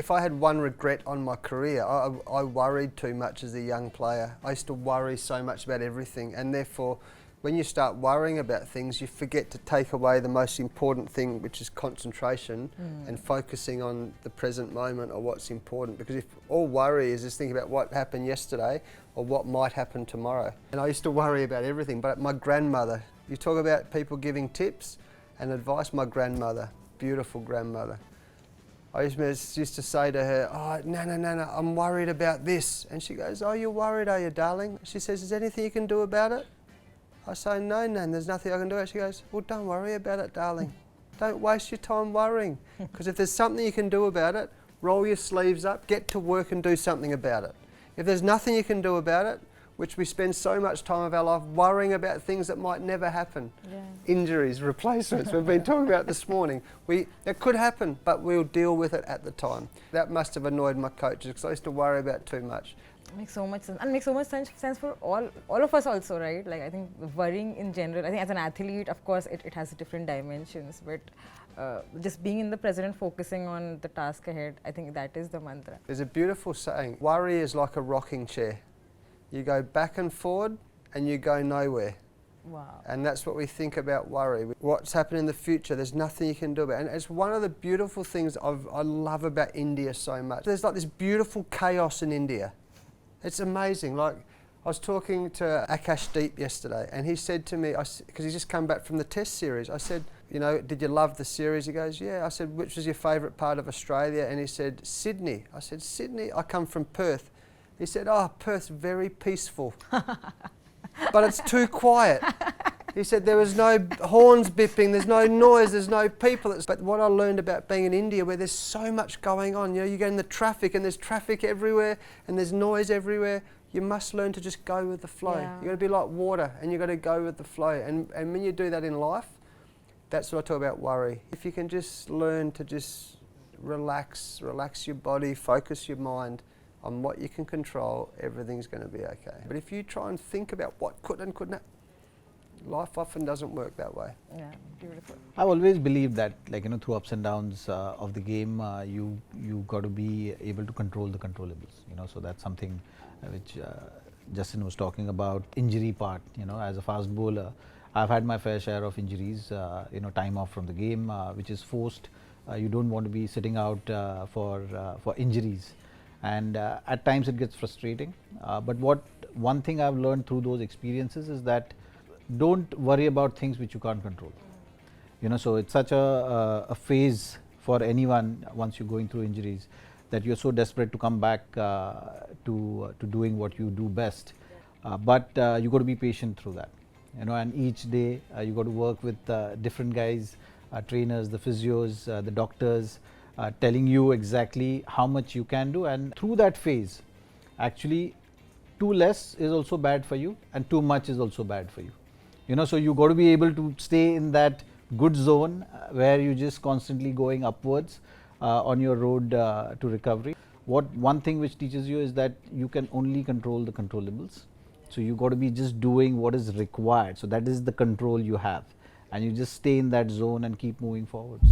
If I had one regret on my career, I worried too much as a young player. I used to worry so much about everything, and therefore when you start worrying about things, you forget to take away the most important thing, which is concentration and focusing on the present moment or what's important. Because if all worry is just thinking about what happened yesterday or what might happen tomorrow. And I used to worry about everything, but my grandmother, you talk about people giving tips and advice, my grandmother, beautiful grandmother. I used to say to her, oh, no, I'm worried about this. And she goes, oh, you're worried, are you, darling? She says, is there anything you can do about it? I say, no, Nan, there's nothing I can do. She goes, well, don't worry about it, darling. Don't waste your time worrying. Because if there's something you can do about it, roll your sleeves up, get to work and do something about it. If there's nothing you can do about it, which we spend so much time of our life worrying about things that might never happen. Yeah. Injuries, replacements, we've been talking about this morning. It could happen, but we'll deal with it at the time. That must have annoyed my coaches because I used to worry about too much. Makes so much sense, and makes so much sense for all of us also, right? Like, I think worrying in general, I think as an athlete, of course, it has different dimensions, but just being in the present and focusing on the task ahead, I think that is the mantra. There's a beautiful saying, worry is like a rocking chair. You go back and forward and you go nowhere. Wow. And that's what we think about worry. What's happening in the future, there's nothing you can do about it. And it's one of the beautiful things I love about India so much. There's like this beautiful chaos in India. It's amazing. Like, I was talking to Akash Deep yesterday and he said to me, because he's just come back from the test series, I said, you know, did you love the series? He goes, yeah. I said, which was your favourite part of Australia? And he said, Sydney. I said, Sydney? I come from Perth. He said, oh, Perth's very peaceful, but it's too quiet. He said there was no horns bipping, there's no noise, there's no people. But what I learned about being in India, where there's so much going on, you know, you get in the traffic and there's traffic everywhere and there's noise everywhere, you must learn to just go with the flow. Yeah. You've got to be like water and you've got to go with the flow. And when you do that in life, that's what I talk about worry. If you can just learn to just relax your body, focus your mind on what you can control, everything's going to be okay. But if you try and think about what could and couldn't, life often doesn't work that way. Yeah, beautiful. I've always believed that, like, you know, through ups and downs of the game, you got to be able to control the controllables. You know, so that's something which Justin was talking about. Injury part. You know, as a fast bowler, I've had my fair share of injuries. You know, time off from the game, which is forced. You don't want to be sitting out for injuries. And at times it gets frustrating. But one thing I've learned through those experiences is that don't worry about things which you can't control. You know, so it's such a phase for anyone once you're going through injuries that you're so desperate to come back to doing what you do best. But you got to be patient through that. You know, and each day you got to work with different guys, trainers, the physios, the doctors, telling you exactly how much you can do. And through that phase, actually, too less is also bad for you and too much is also bad for you. You know, so you got to be able to stay in that good zone where you're just constantly going upwards on your road to recovery. One thing which teaches you is that you can only control the controllables. So you got to be just doing what is required. So that is the control you have, and you just stay in that zone and keep moving forwards.